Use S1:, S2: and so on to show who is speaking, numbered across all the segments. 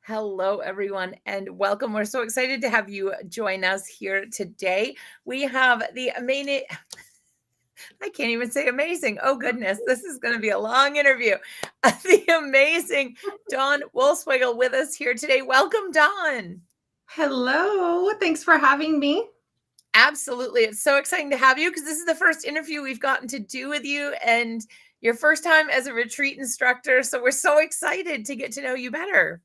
S1: Hello, everyone, and welcome. We're so excited to have you join us here today. We have the amazing, I can't even say amazing. Oh, goodness, this is going to be a long interview. The amazing Dawn Woleslagle with us here today. Welcome, Dawn.
S2: Hello, thanks for having me.
S1: Absolutely. It's so exciting to have you because this is the first interview we've gotten to do with you and your first time as a retreat instructor. So we're so excited to get to know you better.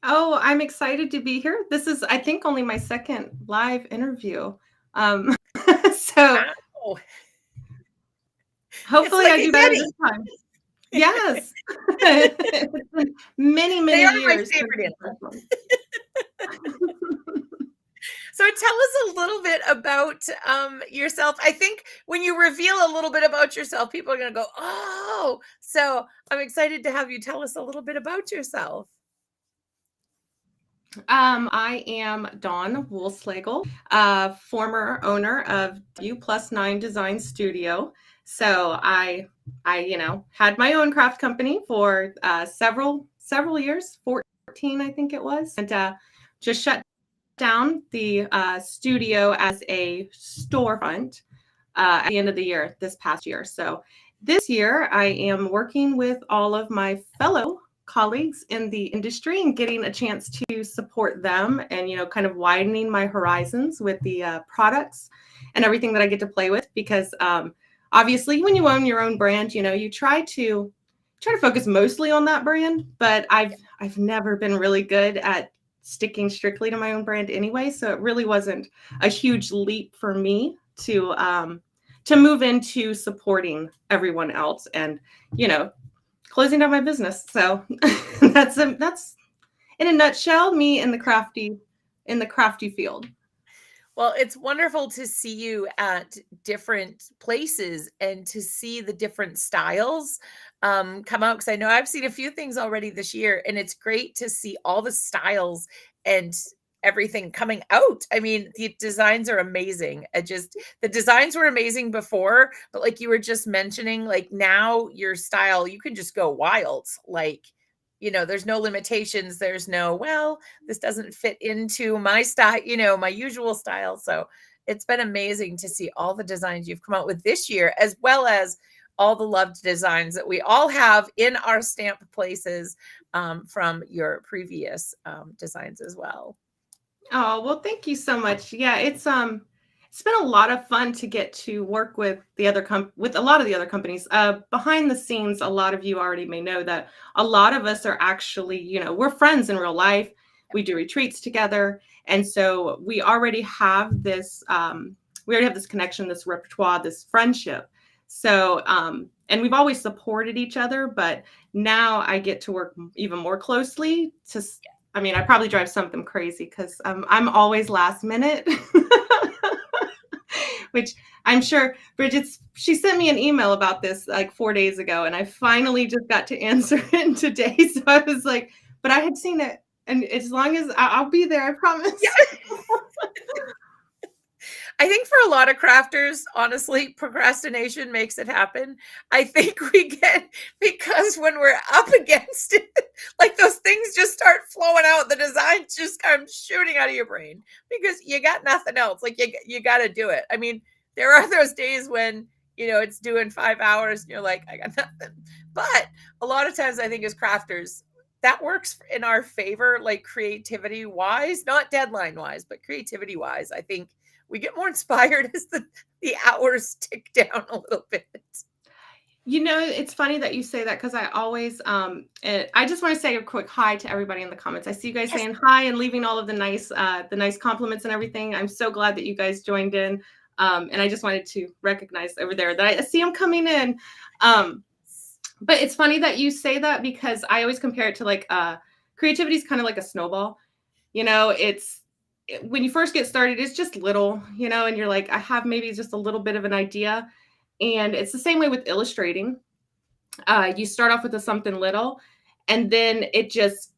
S2: Oh, I'm excited to be here. This is, I think, only my second live interview. So
S1: Wow.
S2: Hopefully I do better this time. Yes. many years.
S1: My favorite. So tell us a little bit about yourself. I think when you reveal a little bit about yourself, people are going to go, oh, so I'm excited to have you tell us a little bit about yourself.
S2: I am Dawn Woleslagle, former owner of U+9 Design Studio. So I had my own craft company for several years, 14, I think it was, and just shut down the studio as a storefront at the end of the year, this past year. So this year I am working with all of my fellow colleagues in the industry and getting a chance to support them and, kind of widening my horizons with the products and everything that I get to play with, because obviously when you own your own brand, you try to focus mostly on that brand, but I've never been really good at sticking strictly to my own brand anyway. So it really wasn't a huge leap for me to move into supporting everyone else and, closing down my business. So that's in a nutshell me in the crafty field.
S1: Well, it's wonderful to see you at different places and to see the different styles come out, because I know I've seen a few things already this year, and it's great to see all the styles and everything coming out. I mean, the designs are amazing. The designs were amazing before, but like you were just mentioning, like now your style, you can just go wild. Like, there's no limitations. There's no, well, this doesn't fit into my style, my usual style. So it's been amazing to see all the designs you've come out with this year, as well as all the loved designs that we all have in our stamp places from your previous designs as well.
S2: Oh, well, thank you so much. Yeah, it's been a lot of fun to get to work with with a lot of the other companies. Behind the scenes, a lot of you already may know that a lot of us are actually, we're friends in real life. We do retreats together. And so we already have this connection, this repertoire, this friendship. So, and we've always supported each other, but now I get to work even more closely I probably drive something crazy because I'm always last minute, which I'm sure she sent me an email about this like 4 days ago, and I finally just got to answer it today. So I was like, but I had seen it, and as long as I'll be there, I promise.
S1: Yeah. I think for a lot of crafters, honestly, procrastination makes it happen. I think because when we're up against it, like those things just start flowing out. The designs just come shooting out of your brain because you got nothing else. Like you got to do it. I mean, there are those days when, it's due in 5 hours and you're like, I got nothing. But a lot of times I think as crafters, that works in our favor, like creativity wise, not deadline wise, but creativity wise. I think we get more inspired as the hours tick down a little bit.
S2: It's funny that you say that, because I always, I just want to say a quick hi to everybody in the comments. I see you guys
S1: Yes.
S2: saying hi and leaving all of the nice compliments and everything. I'm so glad that you guys joined in. And I just wanted to recognize over there that I see them coming in. But it's funny that you say that, because I always compare it to like, creativity is kind of like a snowball. When you first get started, it's just little, and you're like, I have maybe just a little bit of an idea. And it's the same way with illustrating. You start off with something little, and then it just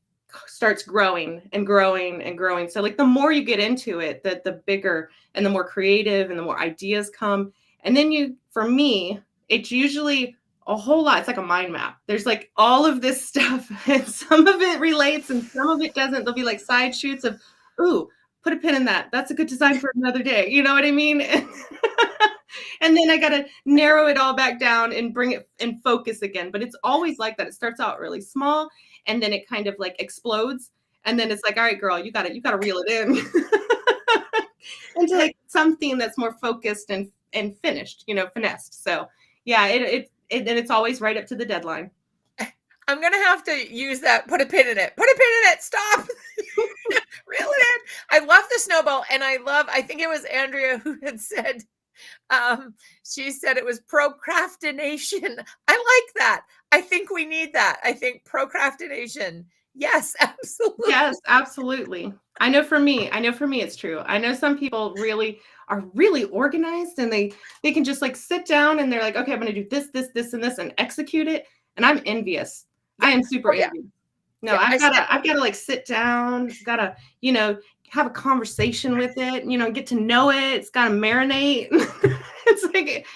S2: starts growing and growing and growing. So like the more you get into it, the bigger and the more creative and the more ideas come. And then for me, it's usually a whole lot. It's like a mind map. There's like all of this stuff, and some of it relates and some of it doesn't. There'll be like side shoots of, ooh, put a pin in that. That's a good design for another day. You know what I mean? And then I got to narrow it all back down and bring it in focus again. But it's always like that. It starts out really small, and then it kind of like explodes. And then it's like, all right, girl, you got to reel it in into like something that's more focused and finished, finessed. So yeah, it's always right up to the deadline.
S1: I'm going to have to use that. Put a pin in it. Put a pin in it. Stop. Reel it in. I love the snowball. And I think it was Andrea who had said, she said it was procrastination. I like that. I think we need that. I think procrastination. Yes, absolutely.
S2: Yes, absolutely. I know for me it's true. I know some people really are really organized, and they can just like sit down and they're like, okay, I'm going to do this, this, this, and this, and execute it. And I'm envious. I am super envious. No, yeah, I've got to like sit down, got to, have a conversation with it, get to know it. It's got to marinate. It's like,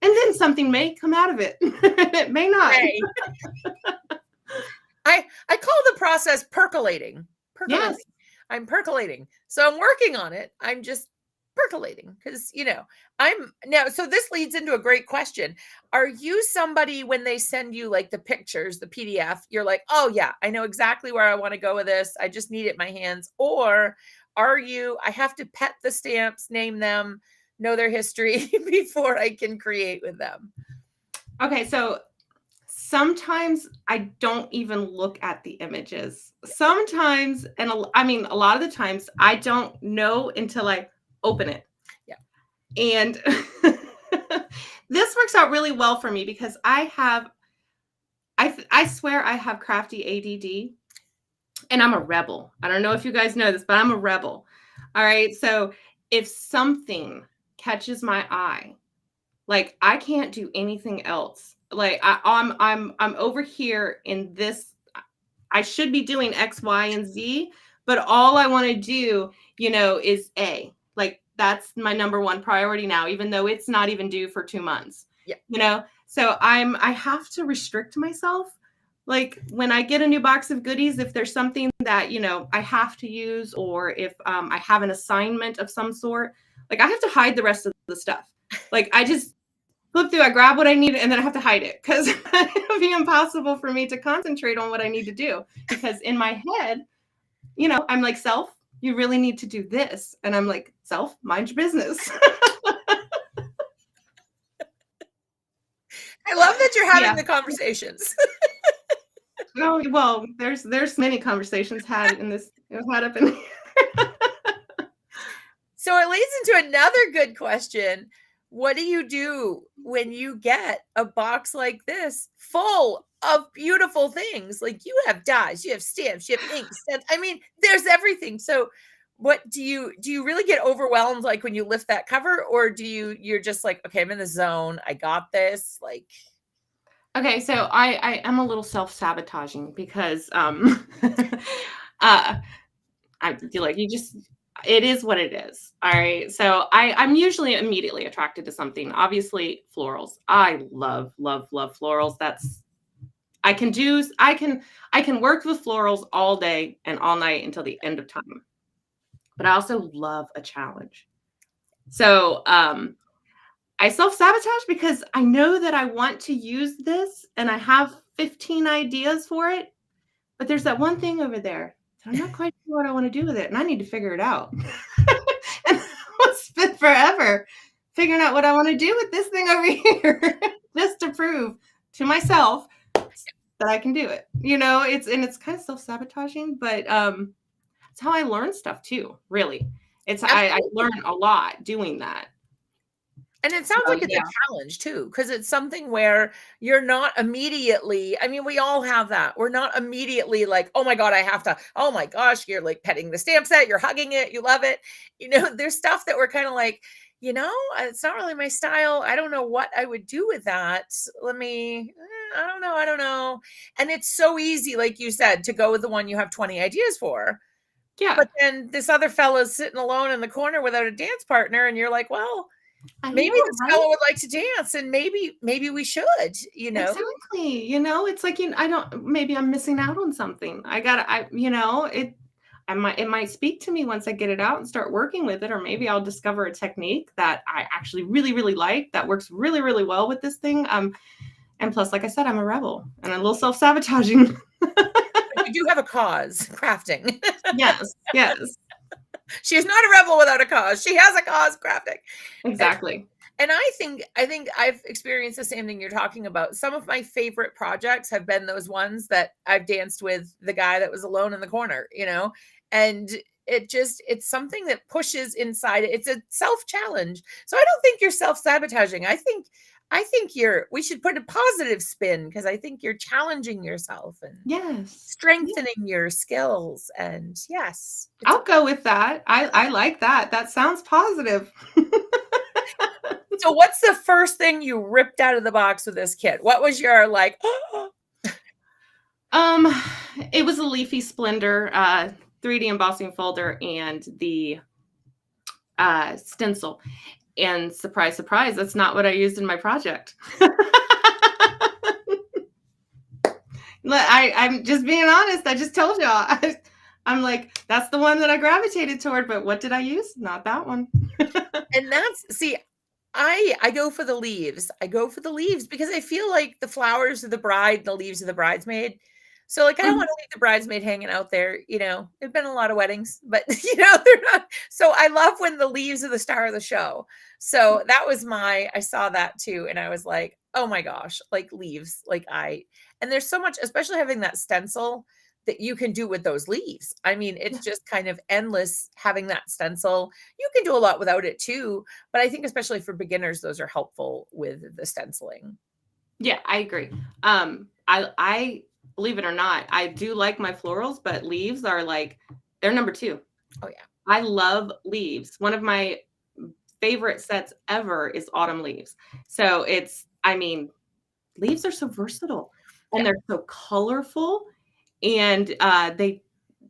S2: and then something may come out of it. It may not.
S1: Hey. I call the process percolating.
S2: Yes.
S1: I'm percolating. So I'm working on it. I'm just percolating because, so this leads into a great question. Are you somebody, when they send you like the pictures, the PDF, you're like, oh yeah, I know exactly where I want to go with this. I just need it in my hands. Or are you, I have to pet the stamps, name them, know their history before I can create with them?
S2: Okay. So sometimes I don't even look at the images. Sometimes, and a lot of the times I don't know until I open it.
S1: Yeah.
S2: And this works out really well for me because I swear I have crafty ADD, and I'm a rebel. I don't know if you guys know this, but I'm a rebel. All right. So if something catches my eye, like I can't do anything else. Like I'm over here in this. I should be doing X, Y, and Z, but all I want to do, is A. Like that's my number one priority now, even though it's not even due for 2 months.
S1: Yeah.
S2: So I have to restrict myself. Like when I get a new box of goodies, if there's something that, I have to use, or if I have an assignment of some sort, like I have to hide the rest of the stuff. Like I just flip through, I grab what I need, and then I have to hide it because it'll be impossible for me to concentrate on what I need to do. Because in my head, I'm like, self, you really need to do this. And I'm like, self, mind your business.
S1: I love that you're having the conversations.
S2: Oh, well, there's many conversations had in this, had up in here.
S1: So it leads into another good question. What do you do when you get a box like this full of beautiful things? Like you have dyes, you have stamps, you have ink, stamps. I mean, there's everything. So what do you really get overwhelmed like when you lift that cover, or you're just like, okay, I'm in the zone. I got this. Like,
S2: okay, so I am a little self-sabotaging because I feel like it is what it is. All right. So I'm usually immediately attracted to something. Obviously, florals. I love, love, love florals. I can work with florals all day and all night until the end of time. But I also love a challenge. So I self-sabotage because I know that I want to use this and I have 15 ideas for it, but there's that one thing over there that I'm not quite sure what I want to do with it, and I need to figure it out. And I'll spend forever figuring out what I want to do with this thing over here just to prove to myself that I can do it. It's kind of self-sabotaging, but it's how I learn stuff too, really. I learn a lot doing that.
S1: And it sounds like it's a challenge too, because it's something where you're not immediately, I mean, we all have that. We're not immediately like, oh my God, I have to, oh my gosh, you're like petting the stamp set, you're hugging it, you love it. There's stuff that we're kind of like, it's not really my style. I don't know what I would do with that. I don't know. And it's so easy, like you said, to go with the one you have 20 ideas for.
S2: Yeah.
S1: But then this other fellow's sitting alone in the corner without a dance partner. And you're like, well, maybe this fellow would like to dance, and maybe we should,
S2: Exactly. It's like, maybe I'm missing out on something. It might speak to me once I get it out and start working with it, or maybe I'll discover a technique that I actually really, really like that works really, really well with this thing. And plus, like I said, I'm a rebel and a little self-sabotaging.
S1: You do have a cause, crafting.
S2: Yes.
S1: She is not a rebel without a cause. She has a cause, crafting.
S2: Exactly.
S1: And I think I've experienced the same thing you're talking about. Some of my favorite projects have been those ones that I've danced with the guy that was alone in the corner, and it's something that pushes inside. It's a self-challenge. So I don't think you're self-sabotaging. I think we should put a positive spin, because I think you're challenging yourself and strengthening your skills. And yes,
S2: I'll go with that. I like that. That sounds positive.
S1: So what's the first thing you ripped out of the box with this kit? What was your like?
S2: It was a Leafy Splendor 3D embossing folder and the stencil. And surprise, surprise, that's not what I used in my project. I'm just being honest. I just told y'all. I'm like, that's the one that I gravitated toward, but what did I use? Not that one.
S1: And I go for the leaves. I go for the leaves because I feel like the flowers of the bride, the leaves of the bridesmaid. So like, I don't want to leave the bridesmaid hanging out there. There've been a lot of weddings, but they're not. So I love when the leaves are the star of the show. So that was I saw that too. And I was like, oh my gosh, like leaves, and there's so much, especially having that stencil that you can do with those leaves. I mean, it's just kind of endless having that stencil. You can do a lot without it too, but I think especially for beginners, those are helpful with the stenciling.
S2: Yeah, I agree. I believe it or not, I do like my florals, but leaves are they're number 2.
S1: Oh yeah.
S2: I love leaves. One of my favorite sets ever is autumn leaves. So leaves are so versatile and they're so colorful, and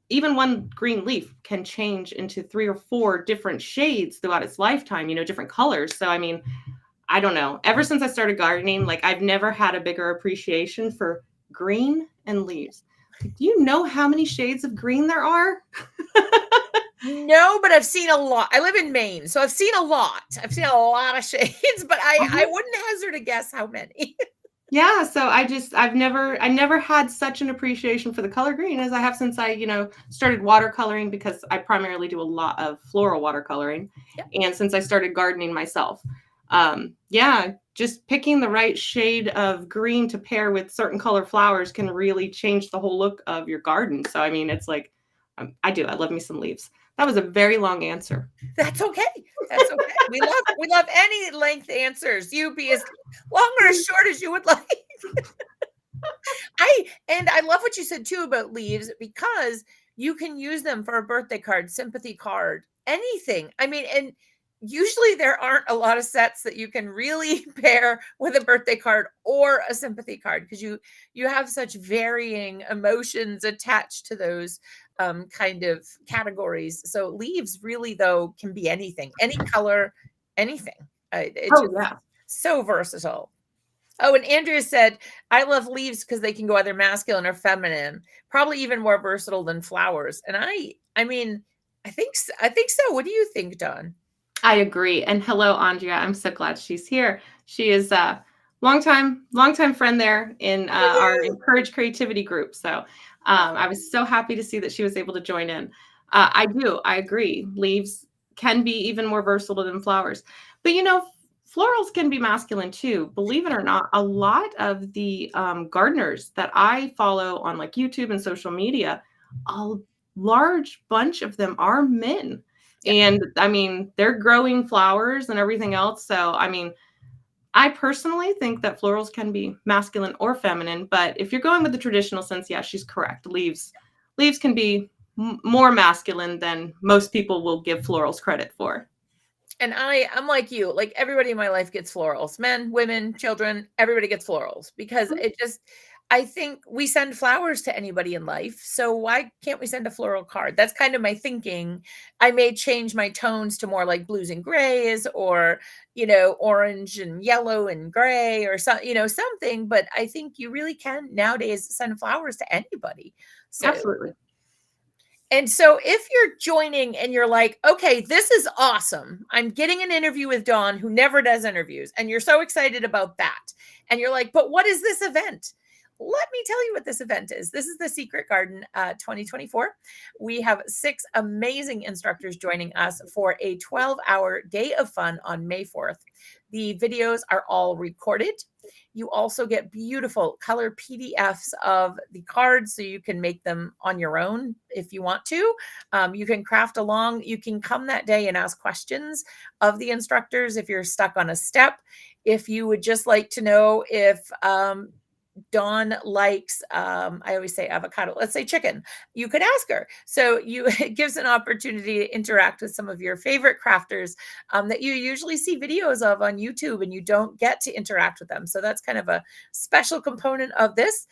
S2: even one green leaf can change into 3 or 4 different shades throughout its lifetime, different colors. So, I don't know. Ever since I started gardening, I've never had a bigger appreciation for green and leaves. Do you know how many shades of green there are?
S1: No, but I've seen a lot. I live in Maine, so I've seen a lot. I've seen a lot of shades, but I wouldn't hazard a guess how many.
S2: Yeah, so I never had such an appreciation for the color green as I have since I, started watercoloring, because I primarily do a lot of floral watercoloring. Yep. And since I started gardening myself. Just picking the right shade of green to pair with certain color flowers can really change the whole look of your garden. So, it's like, I love me some leaves. That was a very long answer.
S1: That's okay. That's okay. We love any length answers. You be as long or as short as you would like. I love what you said too about leaves, because you can use them for a birthday card, sympathy card, anything. And usually there aren't a lot of sets that you can really pair with a birthday card or a sympathy card, because you have such varying emotions attached to those kind of categories. So leaves really, though, can be anything, any color, anything. So versatile. Oh, and Andrea said, I love leaves because they can go either masculine or feminine, probably even more versatile than flowers. And I think so. What do you think, Dawn?
S2: I agree. And hello, Andrea. I'm so glad she's here. She is a longtime friend there in our Encourage Creativity group. So I was so happy to see that she was able to join in. I agree. Leaves can be even more versatile than flowers. But florals can be masculine too. Believe it or not, a lot of the gardeners that I follow on like YouTube and social media, a large bunch of them are men.
S1: Yeah.
S2: And I mean, they're growing flowers and everything else. So, I mean, I personally think that florals can be masculine or feminine, but if you're going with the traditional sense, yeah, she's correct. Leaves can be more masculine than most people will give florals credit for.
S1: And I'm like you, like everybody in my life gets florals, men, women, children, everybody gets florals because I think we send flowers to anybody in life. So why can't we send a floral card? That's kind of my thinking. I may change my tones to more like blues and grays or, orange and yellow and gray or something. But I think you really can nowadays send flowers to anybody. So
S2: Absolutely.
S1: And so if you're joining and you're like, okay, this is awesome. I'm getting an interview with Dawn, who never does interviews, and you're so excited about that. And you're like, but what is this event? Let me tell you what this event is. This is the Secret Garden 2024. We have 6 amazing instructors joining us for a 12-hour day of fun on May 4th. The videos are all recorded. You also get beautiful color PDFs of the cards so you can make them on your own if you want to. You can craft along. You can come that day and ask questions of the instructors if you're stuck on a step. If you would just like to know if Dawn likes, I always say avocado, let's say chicken, you could ask her. So it gives an opportunity to interact with some of your favorite crafters that you usually see videos of on YouTube and you don't get to interact with them. So that's kind of a special component of this.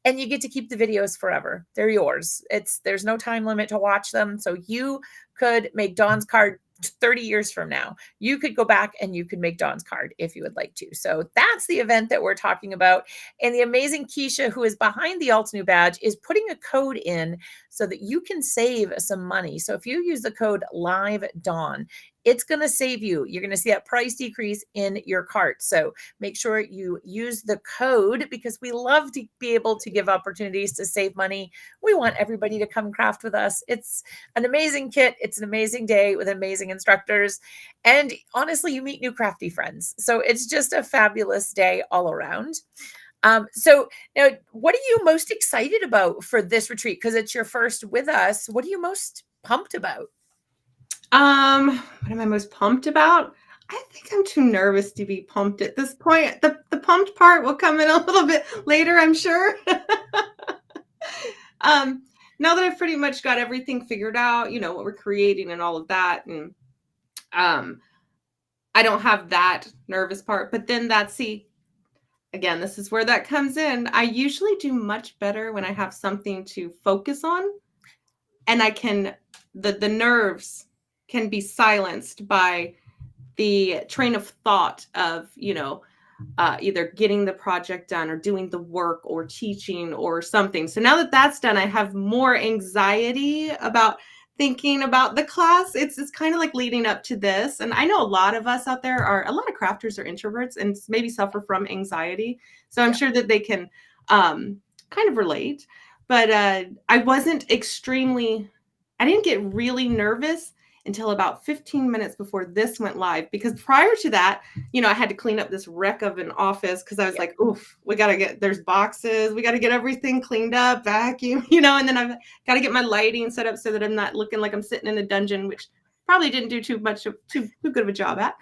S1: And you get to keep the videos forever. They're yours. There's no time limit to watch them. So you could make Dawn's card 30 years from now. You could go back and you could make Dawn's card if you would like to. So that's the event that we're talking about. And the amazing Keisha, who is behind the Alt New badge, is putting a code in so that you can save some money. So if you use the code Live Dawn, it's going to save you. You're going to see that price decrease in your cart. So make sure you use the code because we love to be able to give opportunities to save money. We want everybody to come craft with us. It's an amazing kit. It's an amazing day with amazing instructors. And honestly, you meet new crafty friends. So it's just a fabulous day all around. So now, what are you most excited about for this retreat? Because it's your first with us. What are you most pumped about?
S2: What am I most pumped about? I think I'm too nervous to be pumped at this point. The pumped part will come in a little bit later, I'm sure. Now that I've pretty much got everything figured out, what we're creating and all of that, and I don't have that nervous part. But then again, this is where that comes in. I usually do much better when I have something to focus on, and the nerves can be silenced by the train of thought of, either getting the project done or doing the work or teaching or something. So now that that's done, I have more anxiety about thinking about the class. It's kind of like leading up to this. And I know a lot of us out there a lot of crafters are introverts and maybe suffer from anxiety. So I'm sure that they can kind of relate. But I didn't get really nervous until about 15 minutes before this went live, because prior to that, I had to clean up this wreck of an office because I was like, oof, there's boxes, we got to get everything cleaned up, vacuum, and then I've got to get my lighting set up so that I'm not looking like I'm sitting in a dungeon, which probably didn't do too good of a job at.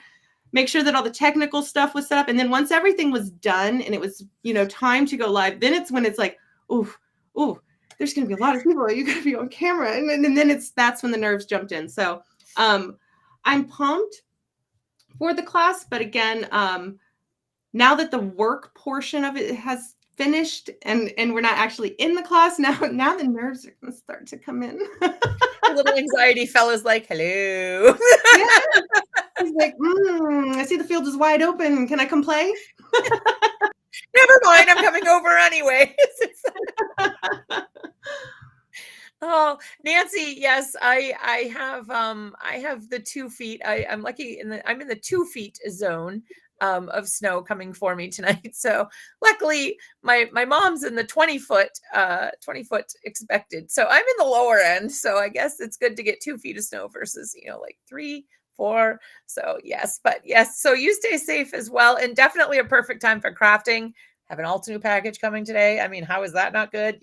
S2: Make sure that all the technical stuff was set up. And then once everything was done and it was, time to go live, then it's when it's like, ooh, there's going to be a lot of people. You got to be on camera. And then that's when the nerves jumped in. So I'm pumped for the class. But again, now that the work portion of it has finished and we're not actually in the class, now the nerves are going to start to come in.
S1: A little anxiety fella's like, hello.
S2: He's like, I see the field is wide open. Can I come play?
S1: Never mind, I'm coming over anyway. Oh, Nancy, yes, I have the 2 feet. I'm lucky I'm in the 2 feet zone of snow coming for me tonight. So luckily my mom's in the 20 foot expected. So I'm in the lower end. So I guess it's good to get 2 feet of snow versus, like 3, 4. So yes, but yes, so you stay safe as well. And definitely a perfect time for crafting. Have an alt new package coming today. I mean, how is that not good,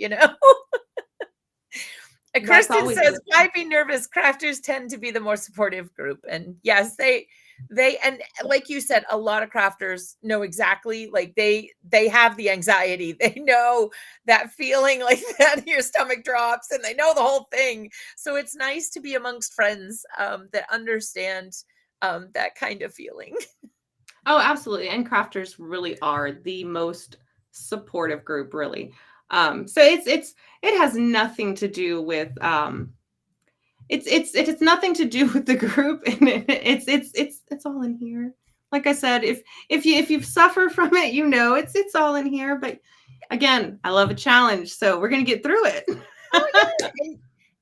S2: That's
S1: Kirsten
S2: always good.
S1: says, "Why be nervous? Crafters tend to be the more supportive group." And yes, and like you said, a lot of crafters know exactly, like they have the anxiety. They know that feeling like that your stomach drops, and they know the whole thing. So it's nice to be amongst friends that understand that kind of feeling.
S2: Oh, absolutely. And crafters really are the most supportive group, really. So it has nothing to do with it's nothing to do with the group, and it's all in here. Like I said, if you suffer from it, it's all in here. But again, I love a challenge, so we're gonna get through it.
S1: Oh yeah.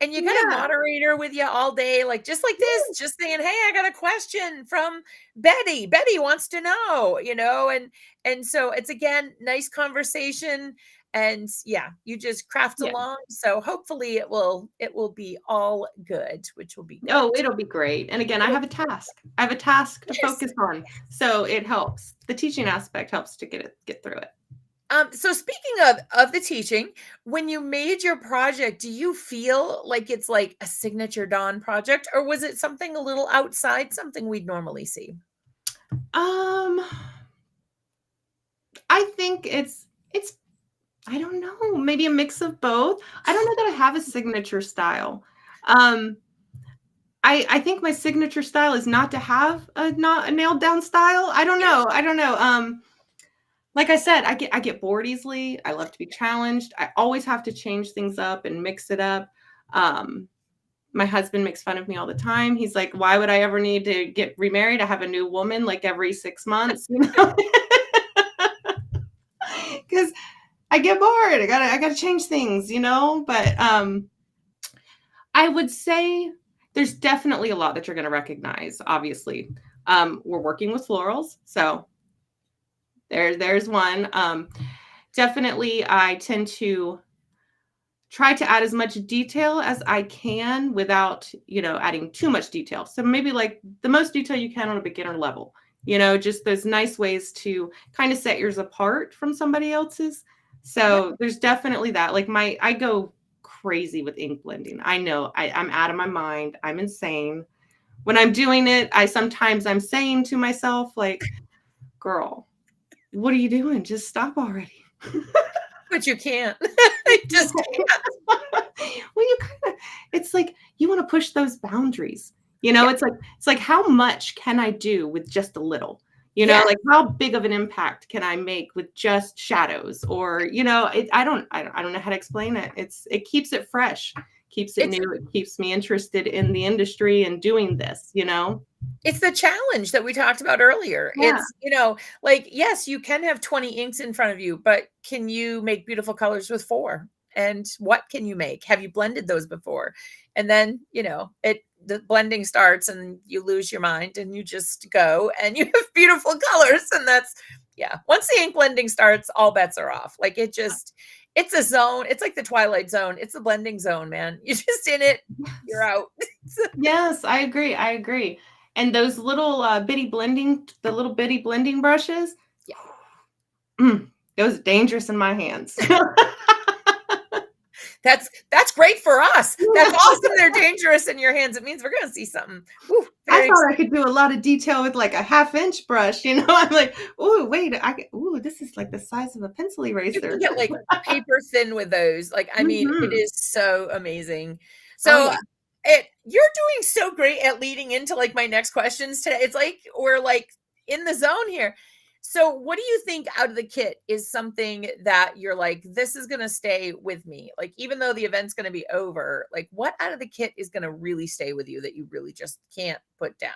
S1: And you got a
S2: Yeah.
S1: moderator with you all day, like just like this, just saying, "Hey, I got a question from Betty. Betty wants to know," and so it's again nice conversation, and yeah, you just craft
S2: Yeah.
S1: along. So hopefully it will be all good, which will be
S2: Oh,
S1: good.
S2: it'll be great. And again, I have a task. I have a task to
S1: Yes.
S2: focus on. So it helps. The teaching aspect helps to get through it.
S1: So speaking of the teaching, when you made your project, do you feel like it's like a signature Dawn project, or was it something a little outside, something we'd normally see?
S2: Um, I think it's I don't know, maybe a mix of both. I don't know that I have a signature style. Um, I think my signature style is not to have a not a nailed down style. I don't know. I don't know. Like I said, I get bored easily. I love to be challenged. I always have to change things up and mix it up. Um, my husband makes fun of me all the time. He's like, "Why would I ever need to get remarried? I have a new woman like every 6 months, you know?" Because I get bored. I gotta change things, But I would say there's definitely a lot that you're gonna recognize, obviously. We're working with florals, so there's one. Definitely I tend to try to add as much detail as I can without, adding too much detail. So maybe like the most detail you can on a beginner level, just those nice ways to kind of set yours apart from somebody else's.
S1: Yeah.
S2: So there's definitely that. Like I go crazy with ink blending. I know I'm out of my mind. I'm insane. When I'm doing it, I'm saying to myself, like, girl, what are you doing? Just stop already.
S1: But you can't. I just can't.
S2: Well, it's like you want to push those boundaries.
S1: Yeah.
S2: It's like how much can I do with just a little?
S1: Yeah.
S2: Like how big of an impact can I make with just shadows? Or, I don't know how to explain it. It keeps it fresh, keeps it
S1: It's
S2: new. It keeps me interested in the industry and doing this.
S1: it's the challenge that we talked about earlier.
S2: Yeah.
S1: It's, like, yes, you can have 20 inks in front of you, but can you make beautiful colors with 4? And what can you make? Have you blended those before? And then, the blending starts and you lose your mind and you just go and you have beautiful colors. And yeah, once the ink blending starts, all bets are off. Like it's a zone. It's like the Twilight Zone. It's the blending zone, man. You're just in it, you're
S2: Yes.
S1: out.
S2: Yes, I agree. I agree. And those the little bitty blending brushes,
S1: Yeah.
S2: those are dangerous in my hands.
S1: That's great for us. That's awesome. They're dangerous in your hands. It means we're going to see something. Woo,
S2: I
S1: very
S2: thought I
S1: exciting.
S2: could do a lot of detail with like a 1/2 inch brush. I'm like, oh, wait, this is like the size of a pencil
S1: You can
S2: eraser.
S1: get like paper thin with those. Like, I mean, it
S2: Hmm.
S1: is so amazing.
S2: Oh
S1: So
S2: yeah.
S1: you're doing so great at leading into like my next questions today. It's like we're like in the zone here. So what do you think out of the kit is something that you're like, this is going to stay with me? Like, even though the event's going to be over, like what out of the kit is going to really stay with you that you really just can't put down?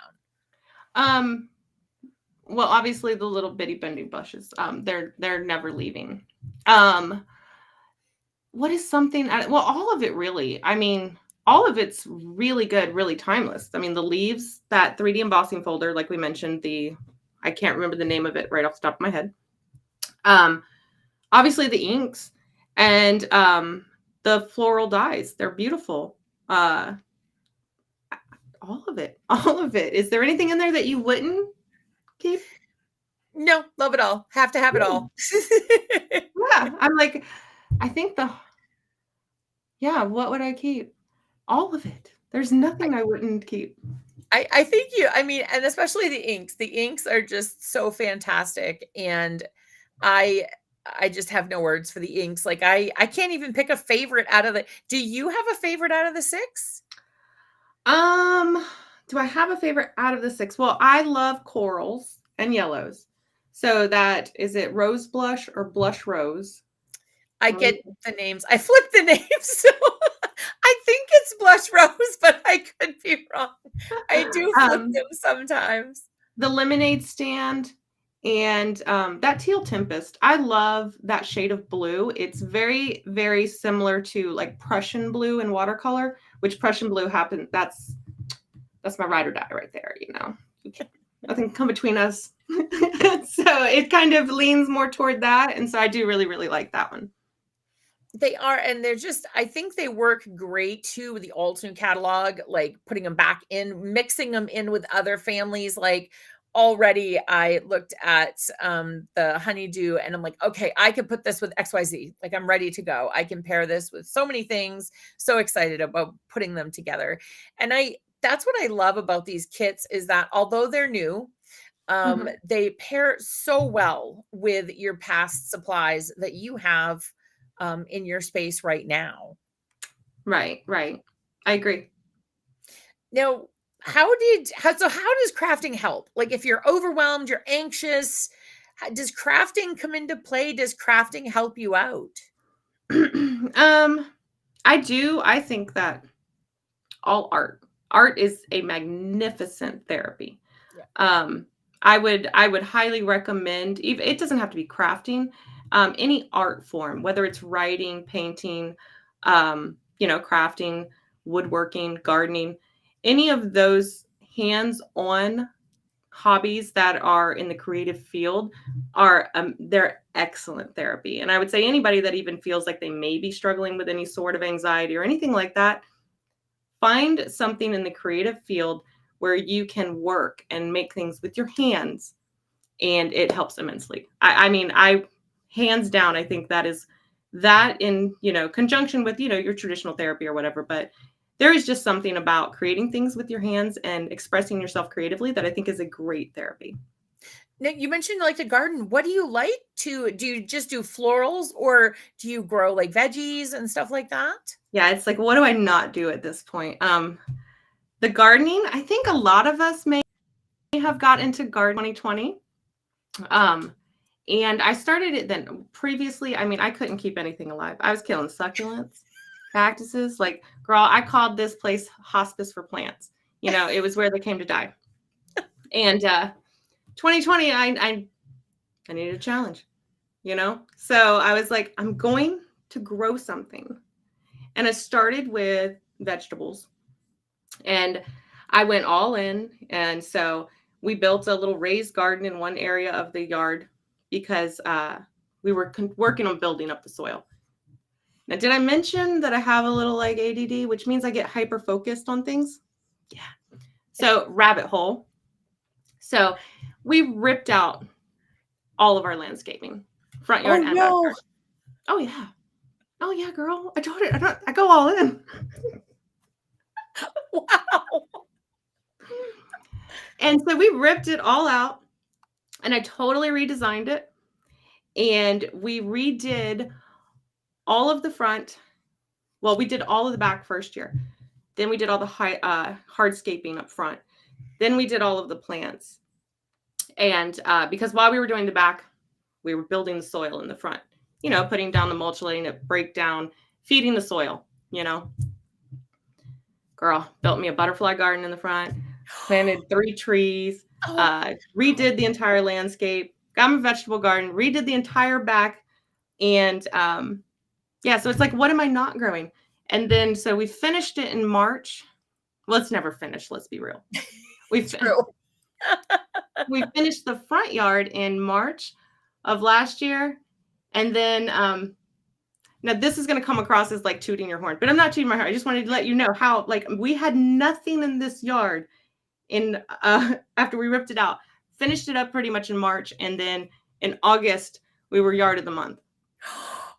S2: Um, well, obviously the little bitty bending brushes, they're never leaving. Um, what is something, well, all of it really. I mean, all of it's really good, really timeless. I mean, the leaves, that 3D embossing folder, like we mentioned, I can't remember the name of it right off the top of my head. Obviously the inks and the floral dyes, they're beautiful. All of it, all of it. Is there anything in there that you wouldn't keep?
S1: No, love it all. Have to have it all.
S2: Yeah, I'm like, I think what would I keep? All of it. There's nothing I wouldn't keep.
S1: I think I mean, and especially the inks. The inks are just so fantastic. And I just have no words for the inks. Like I can't even pick a favorite out of do you have a favorite out of the 6?
S2: Do I have a favorite out of the 6? Well, I love corals and yellows. So that, is it rose blush or blush rose?
S1: I get the names. I flipped the names. So I think it's blush rose, but I could be wrong. I do flip them sometimes.
S2: The lemonade stand and that teal tempest. I love that shade of blue. It's very, very similar to like Prussian blue in watercolor, which Prussian blue that's my ride or die right there, you know. Nothing can come between us. So it kind of leans more toward that. And so I do really, really like that one.
S1: They are, and they're just, I think they work great too with the alternate catalog, like putting them back in, mixing them in with other families. Like already I looked at the honeydew and I'm like, okay, I could put this with XYZ. Like I'm ready to go. I can pair this with so many things. So excited about putting them together. And that's what I love about these kits is that although they're new, they pair so well with your past supplies that you have in your space right now.
S2: Right. I agree.
S1: Now, how does crafting help? Like if you're overwhelmed, you're anxious, does crafting come into play? Does crafting help you out?
S2: I do. I think that all art is a magnificent therapy. Yeah. I would highly recommend, even it doesn't have to be crafting, any art form, whether it's writing, painting, crafting, woodworking, gardening, any of those hands-on hobbies that are in the creative field they're excellent therapy. And I would say anybody that even feels like they may be struggling with any sort of anxiety or anything like that, find something in the creative field where you can work and make things with your hands, and it helps immensely. I mean, hands down, I think that in, conjunction with, your traditional therapy or whatever, but there is just something about creating things with your hands and expressing yourself creatively that I think is a great therapy.
S1: Now, you mentioned you like to garden. What do you like do you just do florals or do you grow like veggies and stuff like that?
S2: Yeah, it's like, what do I not do at this point? The gardening, I think a lot of us may have got into garden 2020. And I started it then. Previously, I mean, I couldn't keep anything alive. I was killing succulents, cactuses. Like, girl, I called this place Hospice for plants. It was where they came to die. And 2020, I needed a challenge, So I was like, I'm going to grow something. And I started with vegetables. And I went all in. And so we built a little raised garden in one area of the yard because we were working on building up the soil. Now, did I mention that I have a little like ADD, which means I get hyper focused on things? Yeah. So rabbit hole. So we ripped out all of our landscaping, front yard and backyard. Oh yeah. Oh yeah, girl. I told you I go all in.
S1: Wow.
S2: And so we ripped it all out and I totally redesigned it. And we redid all of the front. Well, we did all of the back first year. Then we did all the hardscaping up front. Then we did all of the plants. And because while we were doing the back, we were building the soil in the front, putting down the mulch, letting it break down, feeding the soil, Girl, built me a butterfly garden in the front, planted 3 trees, redid the entire landscape, got my vegetable garden, redid the entire back. And Yeah, so it's like, what am I not growing? And then, so we finished it in March. Well, it's never finished, let's be real.
S1: True.
S2: We finished the front yard in March of last year. And then, now this is going to come across as like tooting your horn, but I'm not tooting my horn. I just wanted to let you know how, like, we had nothing in this yard in, after we ripped it out, finished it up pretty much in March. And then in August, we were yard of the month.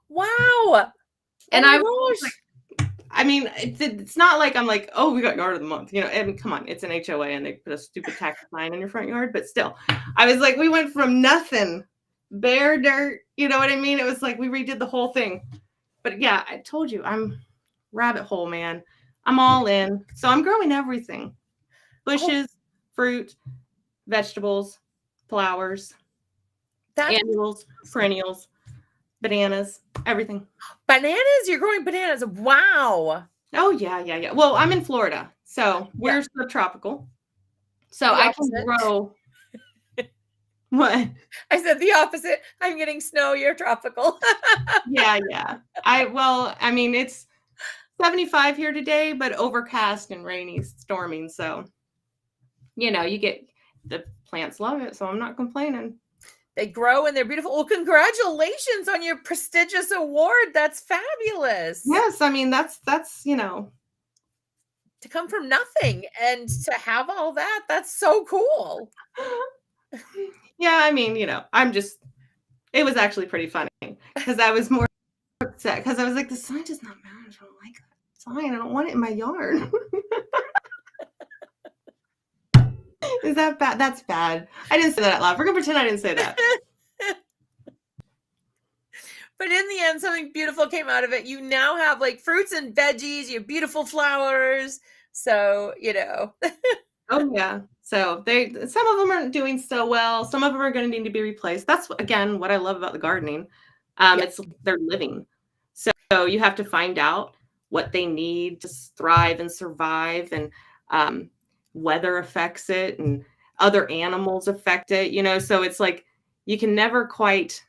S1: Wow.
S2: And
S1: oh my
S2: I was
S1: gosh.
S2: like, I mean, it's not like I'm like, oh, we got yard of the month. You know, I mean, come on, it's an HOA and they put a stupid tax sign in your front yard. But still, I was like, we went from nothing, bare dirt. You know what I mean? It was like we redid the whole thing. But yeah, I told you, I'm rabbit hole, man. I'm all in. So I'm growing everything. Bushes, fruit, vegetables, flowers, annuals, perennials, bananas, everything.
S1: Bananas? You're growing bananas. Wow.
S2: Oh, yeah. Well, I'm in Florida, so we're subtropical. So I can grow. What?
S1: I said the opposite. I'm getting snow. You're tropical.
S2: Yeah. I mean, it's 75 here today, but overcast and rainy, storming. So, you know, you get the plants love it. So I'm not complaining.
S1: They grow and they're beautiful. Well, congratulations on your prestigious award. That's fabulous.
S2: Yes. I mean, that's, you know,
S1: to come from nothing and to have all that. That's so cool.
S2: Yeah. I mean, you know, it was actually pretty funny because I was more upset because I was like, the sign does not matter. I don't like that sign. I don't want it in my yard. Is that bad? That's bad. I didn't say that out loud. We're going to pretend I didn't say that.
S1: But in the end, something beautiful came out of it. You now have like fruits and veggies, you have beautiful flowers. So, you know.
S2: Oh, yeah. So some of them aren't doing so well. Some of them are going to need to be replaced. That's, again, what I love about the gardening. They're living. So you have to find out what they need to thrive and survive, and weather affects it and other animals affect it, you know? So it's like, you can never quite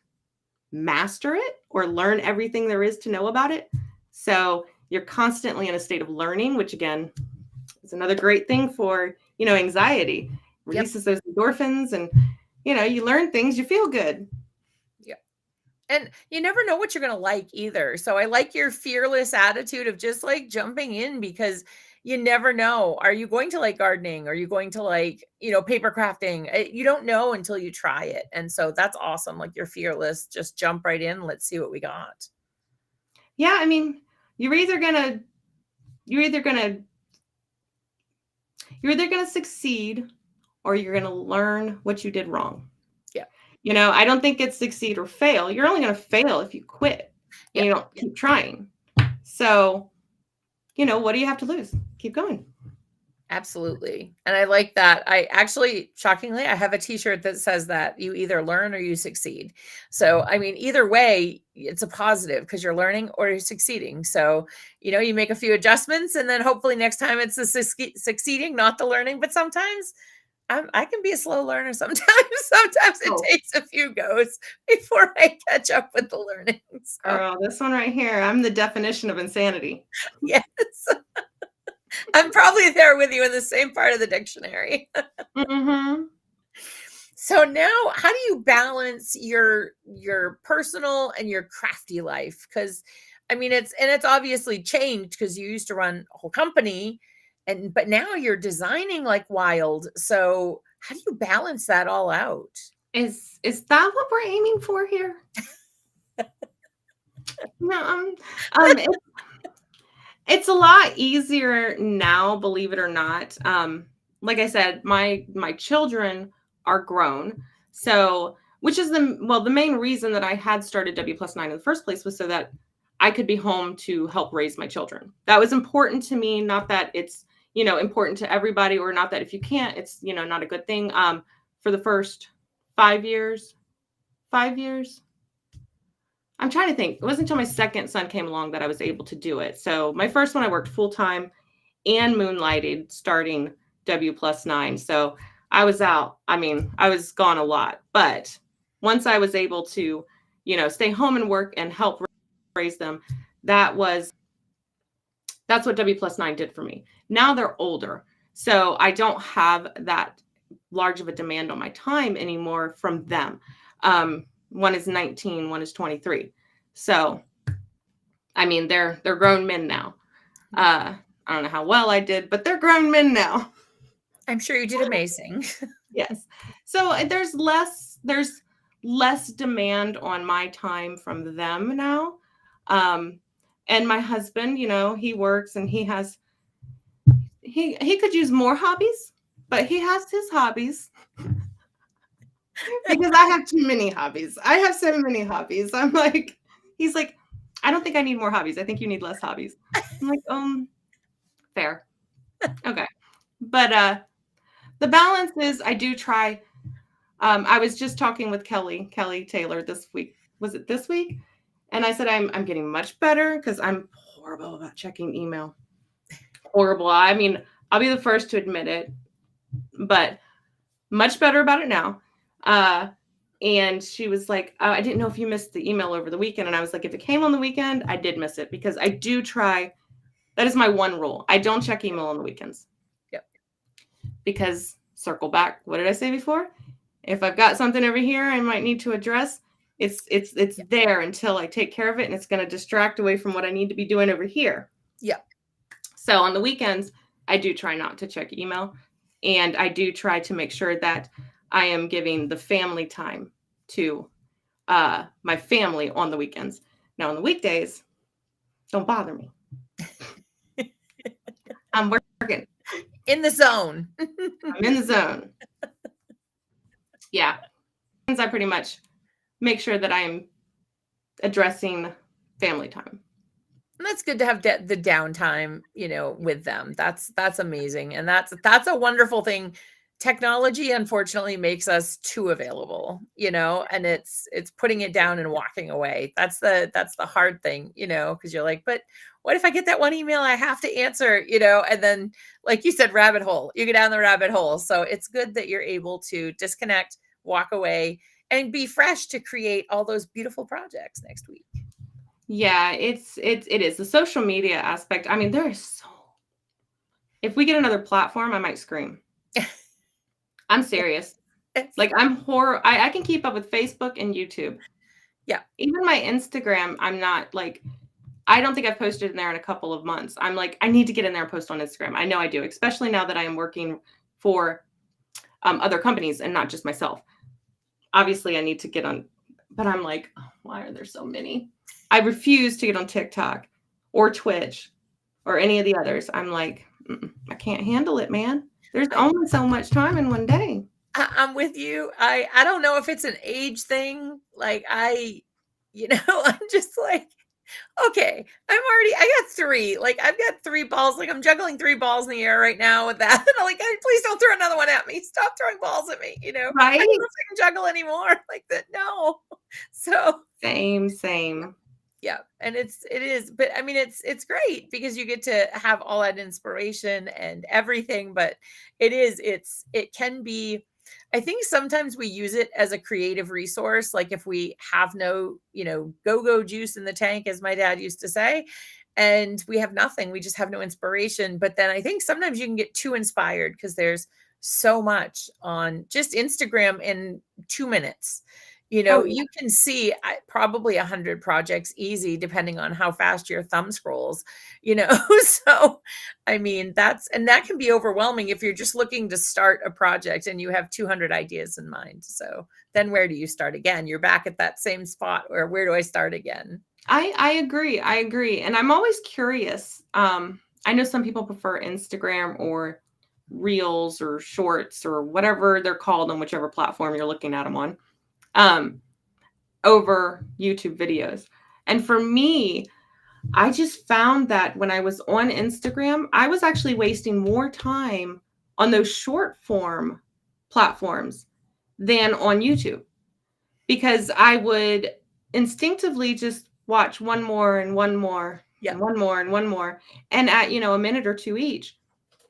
S2: master it or learn everything there is to know about it. So you're constantly in a state of learning, which again is another great thing for, you know, anxiety. Releases those endorphins, and, you know, you learn things, you feel good.
S1: Yeah. And you never know what you're going to like either. So I like your fearless attitude of just like jumping in, because you never know. Are you going to like gardening? Are you going to like, you know, paper crafting? You don't know until you try it. And so that's awesome. Like, you're fearless. Just jump right in. Let's see what we got.
S2: Yeah. I mean, you're either going to succeed, or you're going to learn what you did wrong.
S1: Yeah.
S2: You know, I don't think it's succeed or fail. You're only going to fail if you quit and you don't keep trying. So, you know, what do you have to lose? Keep going.
S1: Absolutely. And I like that. I actually, shockingly, I have a t-shirt that says that you either learn or you succeed. So, I mean, either way, it's a positive because you're learning or you're succeeding. So, you know, you make a few adjustments and then hopefully next time it's the succeeding, not the learning. But sometimes I can be a slow learner sometimes. Sometimes it takes a few goes before I catch up with the learning. So.
S2: Oh, this one right here. I'm the definition of insanity.
S1: Yes. I'm probably there with you in the same part of the dictionary.
S2: Mm-hmm.
S1: So now, how do you balance your personal and your crafty life? Because I mean, it's obviously changed because you used to run a whole company, but now you're designing like wild. So how do you balance that all out?
S2: Is that what we're aiming for here? No, it's a lot easier now, believe it or not. Like I said, my children are grown. So, which is the main reason that I had started W+9 in the first place was so that I could be home to help raise my children. That was important to me. Not that it's, you know, important to everybody, or not that if you can't, it's, you know, not a good thing. For the first 5 years, I'm trying to think. It wasn't until my second son came along that I was able to do it. So my first one, I worked full time and moonlighted starting W+9. So I was out. I mean, I was gone a lot. But once I was able to, you know, stay home and work and help raise them, that's what W+9 did for me. Now they're older, so I don't have that large of a demand on my time anymore from them. One is 19, one is 23. So, I mean, they're grown men now. I don't know how well I did, but they're grown men now.
S1: I'm sure you did amazing.
S2: Yes. So there's less demand on my time from them now. And my husband, he works and he could use more hobbies, but he has his hobbies. Because I have too many hobbies. I have so many hobbies. He's like, I don't think I need more hobbies. I think you need less hobbies. I'm like, fair. Okay. But the balance is I do try. I was just talking with Kelly Taylor this week. Was it this week? And I said, I'm getting much better because I'm horrible about checking email. Horrible. I mean, I'll be the first to admit it, but much better about it now. And she was like, I didn't know if you missed the email over the weekend. And I was like, if it came on the weekend, I did miss it because I do try. That is my one rule. I don't check email on the weekends.
S1: Yep.
S2: Because circle back. What did I say before? If I've got something over here I might need to address, it's there until I take care of it, and it's going to distract away from what I need to be doing over here.
S1: Yeah.
S2: So on the weekends, I do try not to check email, and I do try to make sure that I am giving the family time to my family on the weekends. Now on the weekdays, don't bother me. I'm working.
S1: In the zone.
S2: I'm in the zone. Yeah. I pretty much make sure that I am addressing family time.
S1: And that's good to have the downtime, with them. That's amazing. And that's a wonderful thing. Technology, unfortunately, makes us too available, and it's putting it down and walking away. That's the hard thing, because you're like, but what if I get that one email I have to answer, and then, like you said, rabbit hole, you go down the rabbit hole. So it's good that you're able to disconnect, walk away, and be fresh to create all those beautiful projects next week.
S2: Yeah, it is the social media aspect. I mean, if we get another platform, I might scream. I'm serious. Like I can keep up with Facebook and YouTube.
S1: Yeah.
S2: Even my Instagram, I'm not like, I don't think I've posted in there in a couple of months. I'm like, I need to get in there and post on Instagram. I know I do, especially now that I am working for other companies and not just myself. Obviously I need to get on, but I'm like, oh, why are there so many? I refuse to get on TikTok or Twitch or any of the others. I'm like, I can't handle it, man. There's only so much time in one day.
S1: I'm with you. I don't know if it's an age thing. Like I'm just like, okay, I got 3. Like I've got 3 balls. Like I'm juggling 3 balls in the air right now with that. And I'm like, please don't throw another one at me. Stop throwing balls at me.
S2: Right?
S1: I don't know if I can juggle anymore. Like that. No. So
S2: same.
S1: Yeah. And it is, but I mean, it's great because you get to have all that inspiration and everything, but it can be, I think sometimes we use it as a creative resource. Like if we have no, go-go juice in the tank, as my dad used to say, and we have nothing, we just have no inspiration. But then I think sometimes you can get too inspired because there's so much on just Instagram in 2 minutes. You can see probably 100 projects easy, depending on how fast your thumb scrolls, so I mean, that can be overwhelming if you're just looking to start a project and you have 200 ideas in mind. So then where do you start again? You're back at that same spot where do I start again?
S2: I agree. And I'm always curious. I know some people prefer Instagram or Reels or Shorts or whatever they're called on whichever platform you're looking at them on. Over YouTube videos. And for me, I just found that when I was on Instagram, I was actually wasting more time on those short form platforms than on YouTube, because I would instinctively just watch one more and one more,
S1: Yeah.
S2: and one more and one more. And at, a minute or 2 each,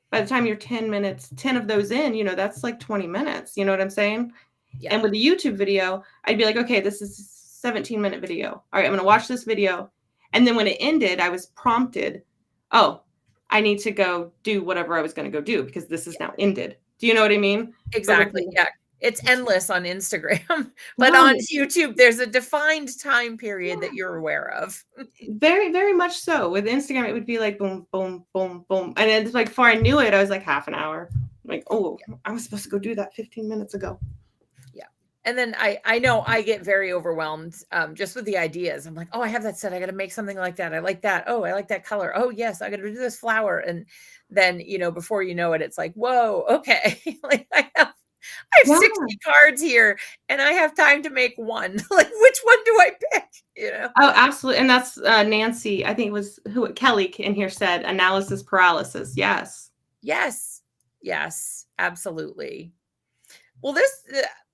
S2: by the time you're 10 of those in, that's like 20 minutes. You know what I'm saying?
S1: Yeah.
S2: And with a YouTube video, I'd be like, okay, this is a 17-minute video. All right, I'm going to watch this video. And then when it ended, I was prompted, oh, I need to go do whatever I was going to go do because this is now ended. Do you know what I mean? But with
S1: Exactly. Yeah. It's endless on Instagram, but on
S2: right,
S1: YouTube, there's a defined time period that you're aware of.
S2: very, very much so. With Instagram, it would be like boom, boom, boom, boom. And it's like before I knew it, I was like half an hour. Like, oh, I was supposed to go do that 15 minutes ago.
S1: Yeah. And then I know I get very overwhelmed just with the ideas. I'm like, oh, I have that set. I got to make something like that. I like that. Oh, I like that color. Oh, yes, I got to do this flower. And then, before you know it, it's like, whoa, okay. Like I have
S2: Yeah.
S1: 60 cards here and I have time to make one. Like, which one do I pick?
S2: Oh, absolutely. And that's Nancy, I think it was Kelly in here said analysis paralysis. Yes.
S1: Yes. Yes, absolutely. Well,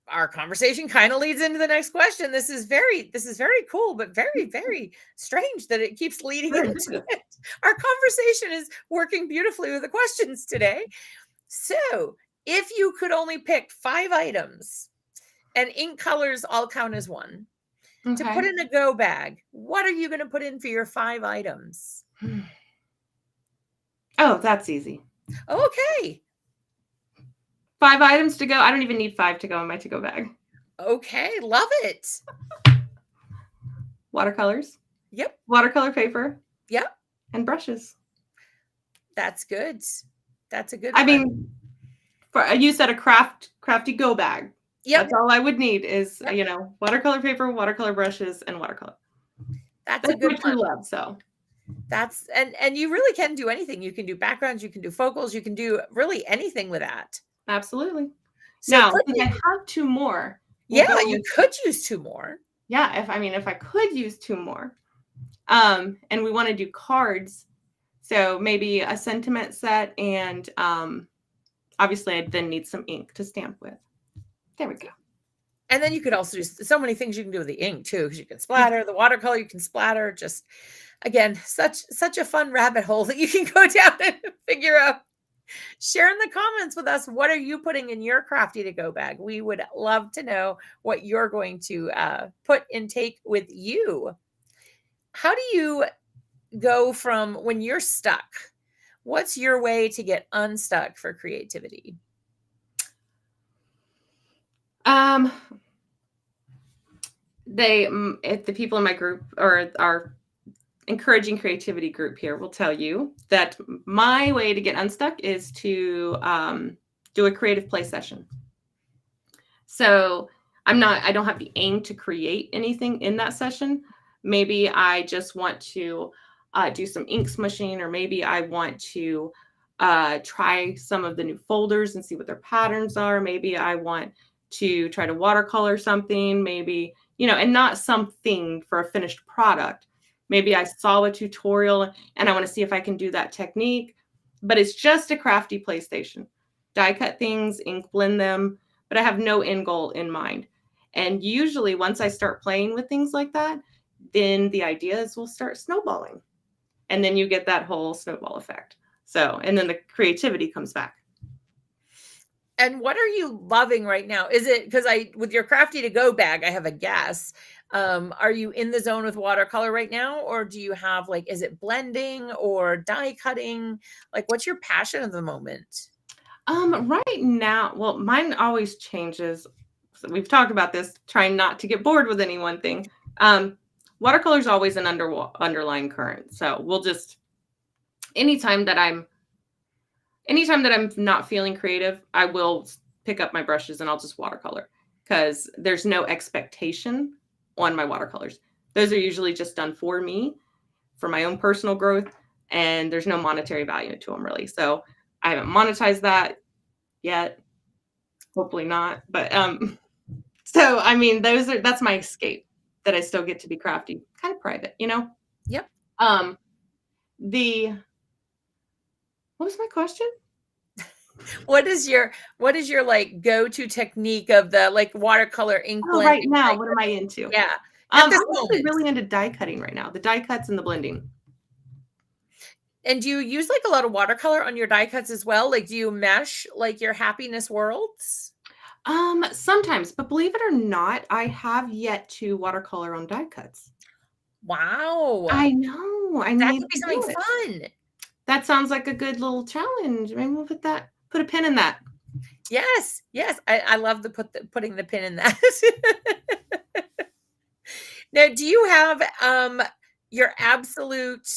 S1: our conversation kind of leads into the next question. This is very cool, but very, very strange that it keeps leading into it. Our conversation is working beautifully with the questions today. So, if you could only pick 5 items and ink colors all count as one to put in a go bag, what are you going to put in for your 5 items?
S2: Oh, that's easy.
S1: Okay.
S2: 5 items to go. I don't even need 5 to go in my to-go bag.
S1: Okay, love it.
S2: Watercolors.
S1: Yep.
S2: Watercolor paper.
S1: Yep.
S2: And brushes.
S1: That's good. That's a good
S2: I
S1: one.
S2: mean, you said a crafty go bag.
S1: Yep.
S2: That's all I would need is, watercolor paper, watercolor brushes, and watercolor.
S1: That's a good
S2: my true love, so.
S1: That's and you really can do anything. You can do backgrounds, you can do focals, you can do really anything with that.
S2: Absolutely.
S1: So
S2: now, since I have 2 more.
S1: Yeah, you could use 2 more.
S2: Yeah, if I could use 2 more. And we want to do cards. So maybe a sentiment set and obviously I'd then need some ink to stamp with. There we go.
S1: And then you could also do so many things you can do with the ink too, because you can splatter the watercolor, you can splatter. Just again, such a fun rabbit hole that you can go down and figure out. Share in the comments with us, what are you putting in your crafty to go bag? We would love to know what you're going to put and take with you. How do you go from when you're stuck? What's your way to get unstuck for creativity?
S2: If the people in my group or our encouraging creativity group here will tell you that my way to get unstuck is to do a creative play session. So I don't have the aim to create anything in that session. Maybe I just want to do some ink smushing, or maybe I want to try some of the new folders and see what their patterns are. Maybe I want to try to watercolor something, maybe, and not something for a finished product. Maybe I saw a tutorial and I want to see if I can do that technique, but it's just a crafty PlayStation. Die cut things, ink blend them, but I have no end goal in mind. And usually once I start playing with things like that, then the ideas will start snowballing. And then you get that whole snowball effect. So, and then the creativity comes back.
S1: And what are you loving right now? Is it because with your crafty to go bag, I have a guess. Are you in the zone with watercolor right now? Or do you have is it blending or die cutting? What's your passion at the moment?
S2: Right now, well, mine always changes. So we've talked about this, trying not to get bored with any one thing. Watercolor is always an underlying current. So we'll just, anytime that I'm not feeling creative, I will pick up my brushes and I'll just watercolor, because there's no expectation on my watercolors. Those are usually just done for me, for my own personal growth, and there's no monetary value to them really. So I haven't monetized that yet. Hopefully not. But so I mean, that's my escape, that I still get to be crafty, kind of private,
S1: Yep.
S2: What was my question?
S1: What is your go-to technique of the watercolor ink blending?
S2: Right now, what am I into?
S1: Yeah.
S2: I'm actually really into die cutting right now. The die cuts and the blending.
S1: And do you use a lot of watercolor on your die cuts as well? Do you mesh your happiness worlds?
S2: Sometimes, but believe it or not, I have yet to watercolor on die cuts.
S1: Wow.
S2: I know. I
S1: That
S2: need
S1: could be
S2: to
S1: something
S2: do it.
S1: fun.
S2: That sounds like a good little challenge. Maybe we'll put a pin in that.
S1: Yes, yes. I love putting the pin in that. Now, do you have your absolute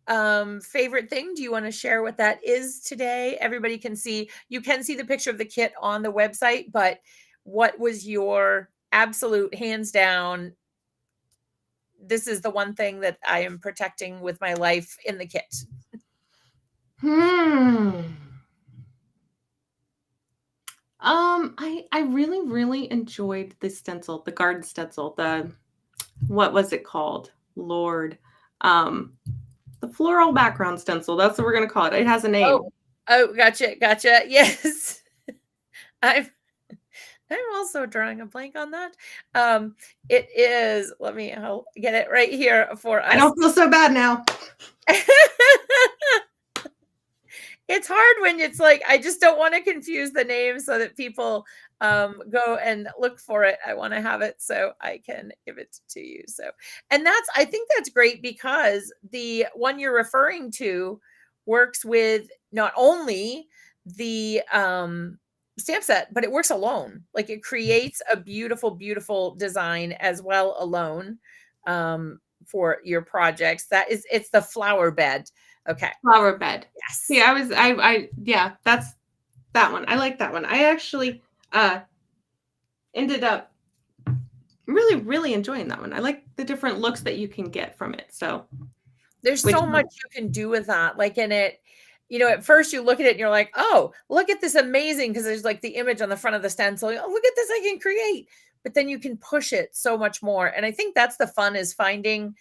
S1: favorite thing? Do you want to share what that is today? Everybody can see, you can see the picture of the kit on the website, but what was your absolute hands down? This is the one thing that I am protecting with my life in the kit.
S2: I really, really enjoyed the stencil, the garden stencil, what was it called? Lord. The floral background stencil. That's what we're gonna call it. It has a name.
S1: Oh, gotcha, gotcha. Yes. I'm also drawing a blank on that. It is, let me get it right here for us.
S2: I don't feel so bad now.
S1: It's hard when it's like, I just don't want to confuse the name so that people go and look for it. I want to have it so I can give it to you. So, and I think that's great because the one you're referring to works with not only the stamp set, but it works alone. Like it creates a beautiful, beautiful design as well alone for your projects. It's the flower bed. Okay.
S2: Flower bed.
S1: Yes.
S2: Yeah, yeah, that's that one. I like that one. I actually ended up really, really enjoying that one. I like the different looks that you can get from it. So
S1: there's so much you can do with that. Like in it, at first you look at it and you're like, oh, look at this amazing, because there's like the image on the front of the stencil. Oh, look at this, I can create. But then you can push it so much more. And I think that's the fun, is finding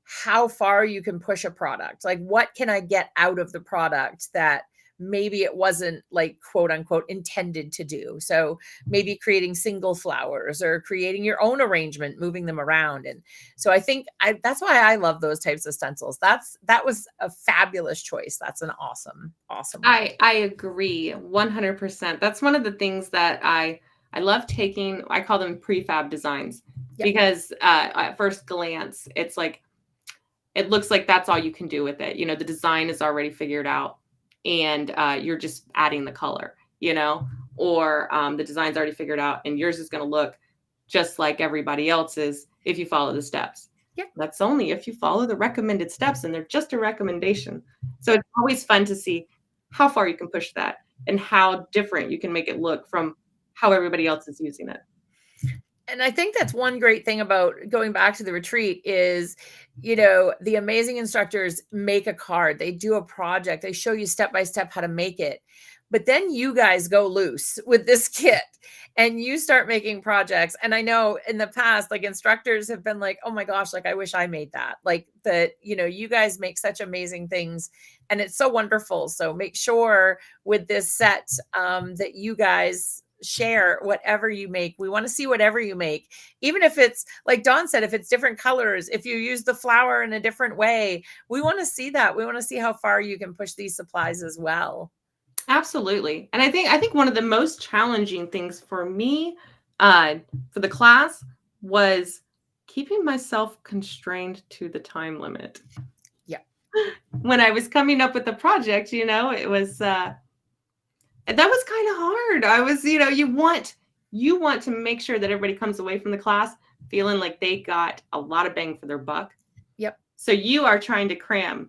S1: how far you can push a product. Like, what can I get out of the product that maybe it wasn't, like, quote unquote intended to do? So maybe creating single flowers or creating your own arrangement, moving them around. And so I think that's why I love those types of stencils. That was a fabulous choice. That's an awesome one.
S2: I agree 100%. That's one of the things that I love taking. I call them prefab designs. Yep. Because at first glance, it's like, it looks like that's all you can do with it. The design is already figured out and you're just adding the color, or the design's already figured out and yours is going to look just like everybody else's if you follow the steps.
S1: Yep.
S2: That's only if you follow the recommended steps, and they're just a recommendation. So it's always fun to see how far you can push that and how different you can make it look from how everybody else is using it.
S1: And I think that's one great thing about going back to the retreat is, the amazing instructors make a card, they do a project, they show you step by step how to make it. But then you guys go loose with this kit and you start making projects. And I know in the past, like, instructors have been like, oh my gosh, like, I wish I made that. Like, you guys make such amazing things and it's so wonderful. So make sure with this set that you guys share whatever you make. We want to see whatever you make, even if it's, like Dawn said, if it's different colors, if you use the flower in a different way, we want to see that. We want to see how far you can push these supplies as well.
S2: Absolutely. And I think one of the most challenging things for me for the class was keeping myself constrained to the time limit.
S1: Yeah.
S2: When I was coming up with the project, it was that was kind of hard. I was, you want to make sure that everybody comes away from the class feeling like they got a lot of bang for their buck.
S1: Yep.
S2: So you are trying to cram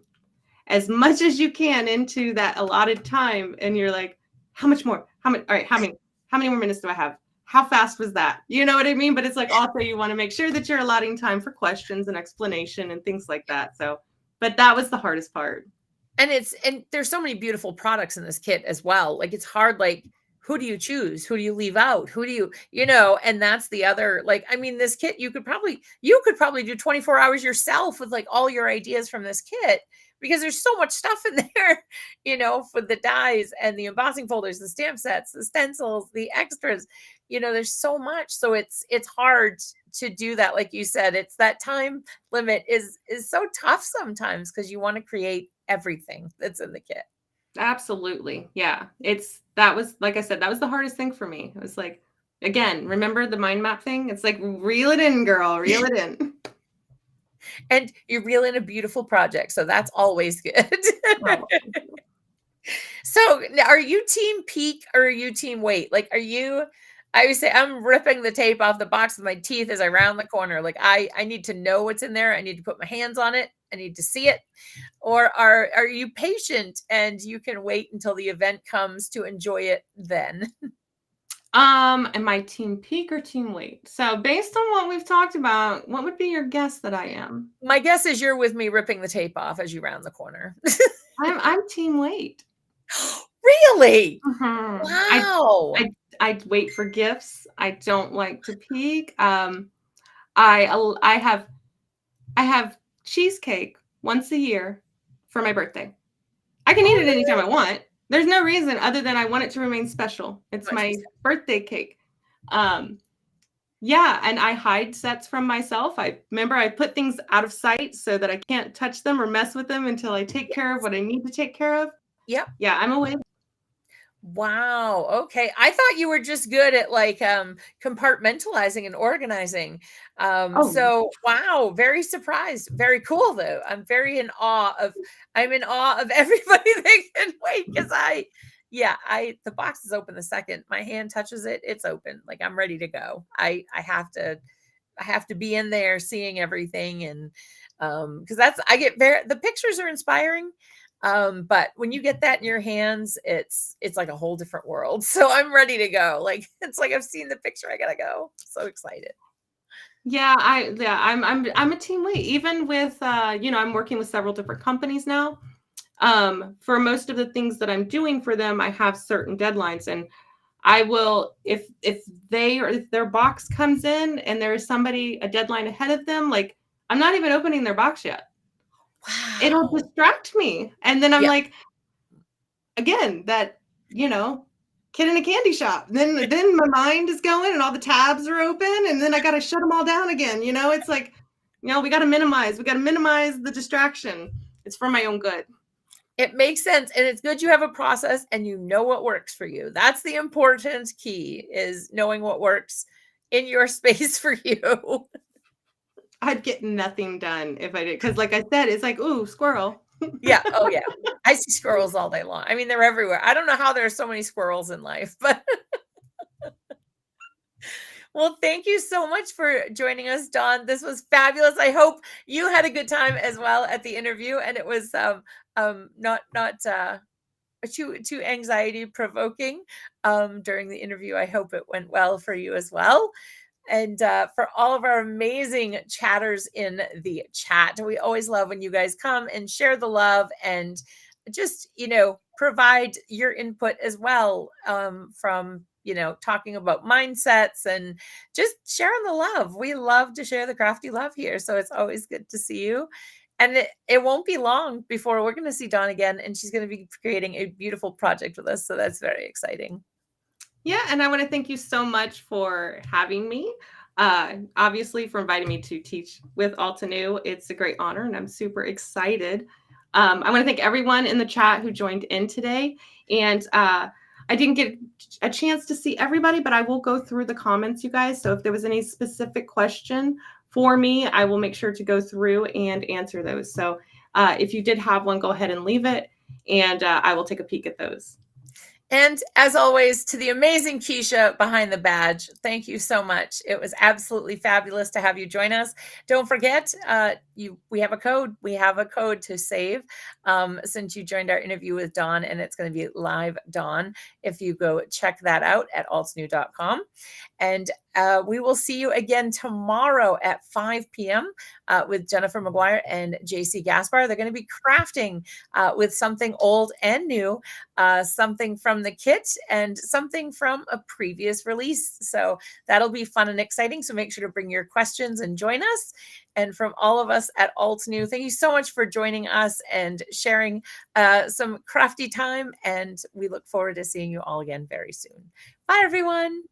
S2: as much as you can into that allotted time. And you're like, how much more? All right, how many more minutes do I have? How fast was that? You know what I mean? But it's like, also you want to make sure that you're allotting time for questions and explanation and things like that. So, but that was the hardest part.
S1: And there's so many beautiful products in this kit as well. Like, it's hard, like, who do you choose? Who do you leave out? Who do you, and that's the other, like, I mean, this kit, you could probably do 24 hours yourself with, like, all your ideas from this kit, because there's so much stuff in there, for the dies and the embossing folders, the stamp sets, the stencils, the extras, there's so much. So it's hard to do that. Like you said, it's that time limit is so tough sometimes, because you want to create everything that's in the kit.
S2: Absolutely. Yeah. That was, like I said, that was the hardest thing for me. It was like, again, remember the mind map thing? It's like, reel it in, girl, reel it in.
S1: And you reel in a beautiful project, so that's always good.
S2: Oh,
S1: So are you team peak or are you team wait? Like, are you, I always say I'm ripping the tape off the box with my teeth as I round the corner. Like I need to know what's in there. I need to put my hands on it. I need to see it. Or are you patient and you can wait until the event comes to enjoy it then?
S2: am I team peak or team wait? So based on what we've talked about, what would be your guess that I am?
S1: My guess is you're with me ripping the tape off as you round the corner.
S2: I'm team wait.
S1: Really?
S2: Mhm.
S1: Wow.
S2: I wait for gifts. I don't like to peek. I have cheesecake once a year for my birthday. I can eat
S1: Oh,
S2: it anytime I want. There's no reason other than I want it to remain special. It's
S1: really?
S2: my birthday cake. Um, yeah, and I hide sets from myself. I remember I put things out of sight so that I can't touch them or mess with them until I take care of what I need to take care of.
S1: Yep.
S2: Yeah, I'm away.
S1: Wow. Okay. I thought you were just good at like compartmentalizing and organizing.
S2: Oh,
S1: So wow, very surprised. Very cool though. I'm in awe of everybody that can wait because the box is open the second my hand touches it, it's open. Like I'm ready to go. I have to be in there seeing everything and because the pictures are inspiring. But when you get that in your hands, it's like a whole different world. So I'm ready to go. Like it's like I've seen the picture, I gotta go. So excited.
S2: yeah, I'm a team lead. Even with I'm working with several different companies now. For most of the things that I'm doing for them, I have certain deadlines, and I will if their box comes in and there is somebody a deadline ahead of them, like I'm not even opening their box yet. It'll
S1: Wow.
S2: distract me. And then I'm
S1: Yeah.
S2: like, again, that, you know, kid in a candy shop. Then my mind is going and all the tabs are open and then I got to shut them all down again. It's like, we got to minimize the distraction. It's for my own good.
S1: It makes sense. And it's good you have a process and you know what works for you. That's the important key is knowing what works in your space for you.
S2: I'd get nothing done if I did. Cause like I said, it's like, ooh, squirrel.
S1: Yeah. Oh yeah. I see squirrels all day long. I mean, they're everywhere. I don't know how there are so many squirrels in life, but well, thank you so much for joining us, Dawn. This was fabulous. I hope you had a good time as well at the interview, and it was not too anxiety provoking during the interview. I hope it went well for you as well. And for all of our amazing chatters in the chat, we always love when you guys come and share the love and just, provide your input as well from, talking about mindsets and just sharing the love. We love to share the crafty love here. So it's always good to see you. And it won't be long before we're going to see Dawn again, and she's going to be creating a beautiful project with us. So that's very exciting.
S2: Yeah, and I want to thank you so much for having me. Obviously, for inviting me to teach with Altenew. It's a great honor, and I'm super excited. I want to thank everyone in the chat who joined in today. And I didn't get a chance to see everybody, but I will go through the comments, you guys. So if there was any specific question for me, I will make sure to go through and answer those. So if you did have one, go ahead and leave it, and I will take a peek at those.
S1: And as always, to the amazing Keisha behind the badge, thank you so much. It was absolutely fabulous to have you join us. Don't forget, we have a code. We have a code to save since you joined our interview with Dawn, and it's going to be Live Dawn if you go check that out at altenew.com. And we will see you again tomorrow at 5 p.m. With Jennifer McGuire and JC Gaspar. They're going to be crafting with something old and new, something from the kit and something from a previous release. So that'll be fun and exciting. So make sure to bring your questions and join us. And from all of us at Altenew, thank you so much for joining us and sharing some crafty time. And we look forward to seeing you all again very soon. Bye, everyone.